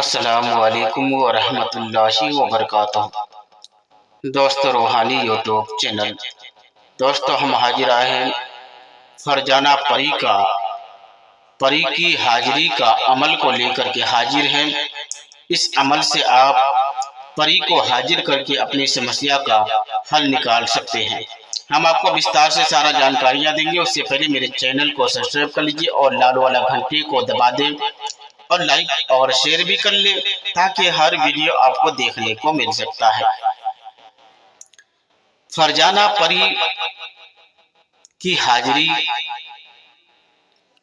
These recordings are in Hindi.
अस्सलामुअलैकुम वरहमतुल्लाहि वबरकातुहू। दोस्तों, रूहानी यूट्यूब चैनल। दोस्तों, हम हाजिर आए हैं फरजाना परी की हाजिरी का अमल को लेकर के हाजिर हैं। इस अमल से आप परी को हाजिर करके अपनी समस्या का हल निकाल सकते हैं। हम आपको विस्तार से सारा जानकारियाँ देंगे। उससे पहले मेरे चैनल को सब्सक्राइब कर लीजिए और लाल वाला घंटी को दबा दें और लाइक और शेयर भी कर ले, ताकि हर वीडियो आपको देखने को मिल सकता है। फरजाना परी की हाजिरी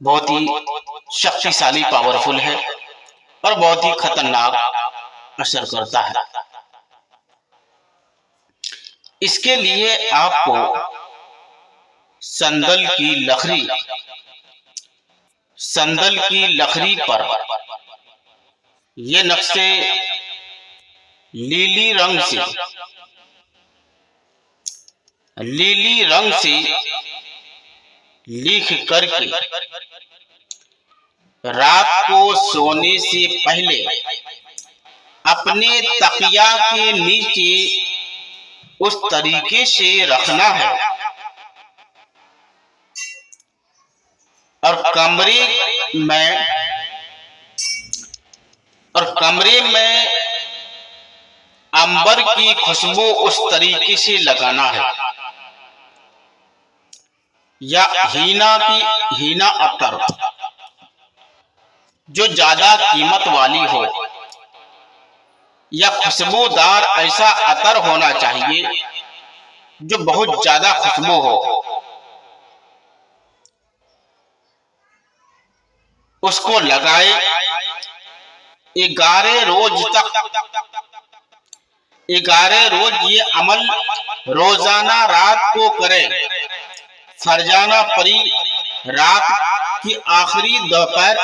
बहुत ही शक्तिशाली पावरफुल है और बहुत ही खतरनाक असर करता है। इसके लिए आपको संदल की लकड़ी पर ये नक्शे लीली रंग से लिख करके रात को सोने से पहले अपने तकिया के नीचे उस तरीके से रखना है और कमरे में अंबर की खुशबू उस तरीके से लगाना है, या हीना अतर जो ज्यादा कीमत वाली हो, या खुशबूदार ऐसा अतर होना चाहिए जो बहुत ज्यादा खुशबू हो। उसको लगाए 11 रोज ये अमल रोजाना रात को करें। फरजाना परी रात की आखिरी दोपहर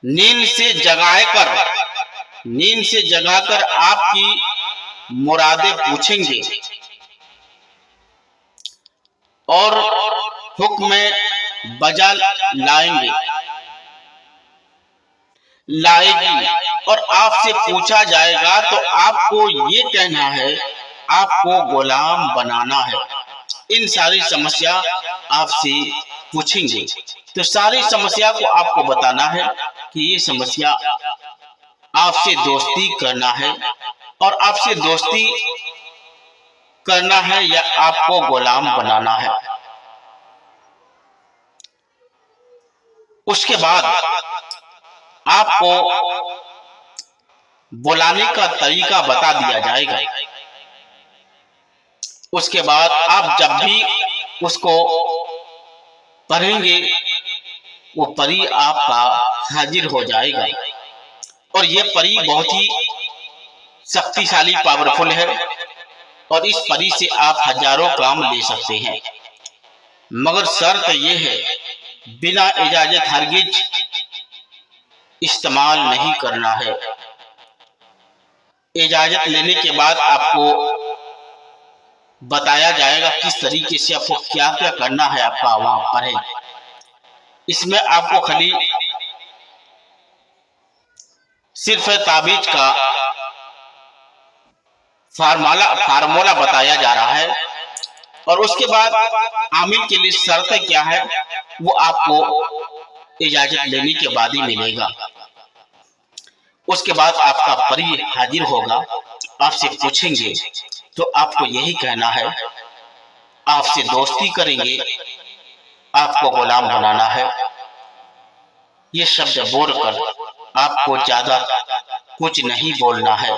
नींद से जगाकर आपकी मुरादें पूछेंगे और हुक्म बजा लाएगी और आपसे पूछा जाएगा तो आपको ये कहना है, आपको गुलाम बनाना है। इन सारी समस्या आपसे पूछेंगे तो सारी समस्या को आपको बताना है कि ये समस्या आपसे दोस्ती करना है और आपसे दोस्ती करना है या आपको गुलाम बनाना है। उसके बाद आपको बुलाने का तरीका बता दिया जाएगा। उसके बाद आप जब भी उसको पढ़ेंगे वो परी आपका हाजिर हो जाएगा। और ये परी बहुत ही शक्तिशाली पावरफुल है और इस परी से आप हजारों काम ले सकते हैं, मगर शर्त यह है बिना इजाजत हरगिज इस्तेमाल नहीं करना है। इजाजत लेने के बाद आपको बताया जाएगा किस तरीके से आपको क्या क्या करना है। आपका वहां पर है, इसमें आपको खाली सिर्फ ताबीज का फार्मूला बताया जा रहा है और उसके बाद आमिल के लिए शर्त क्या है वो आपको इजाजत लेने के बाद ही मिलेगा। उसके बाद आपका परी हाजिर होगा, आपसे पूछेंगे तो आपको यही कहना है, आपसे दोस्ती करेंगे, आपको गुलाम बनाना है। ये शब्द बोलकर आपको ज्यादा कुछ नहीं बोलना है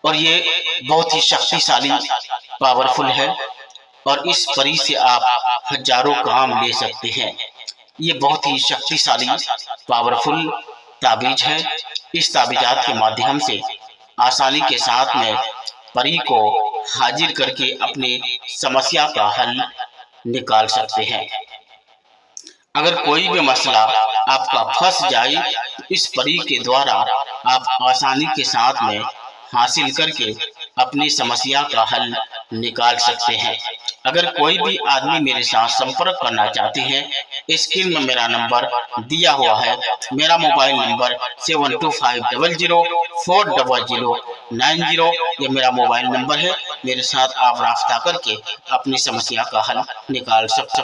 और ये बहुत ही शक्तिशाली पावरफुल है और इस परी से आप हजारों काम ले सकते हैं। ये बहुत ही शक्तिशाली पावरफुल ताबीज है। इस ताबीजात के माध्यम से आसानी के साथ में परी को हाजिर करके अपनी समस्या का हल निकाल सकते हैं। अगर कोई भी मसला आपका फंस जाए तो इस परी के द्वारा आप आसानी के साथ में हासिल करके अपनी समस्या का हल निकाल सकते हैं। अगर कोई भी आदमी मेरे साथ संपर्क करना चाहते हैं स्क्रीन में मेरा नंबर दिया हुआ है। मेरा मोबाइल नंबर 7250040090, ये मेरा मोबाइल नंबर है। मेरे साथ आप राब्ता करके अपनी समस्या का हल निकाल सकते।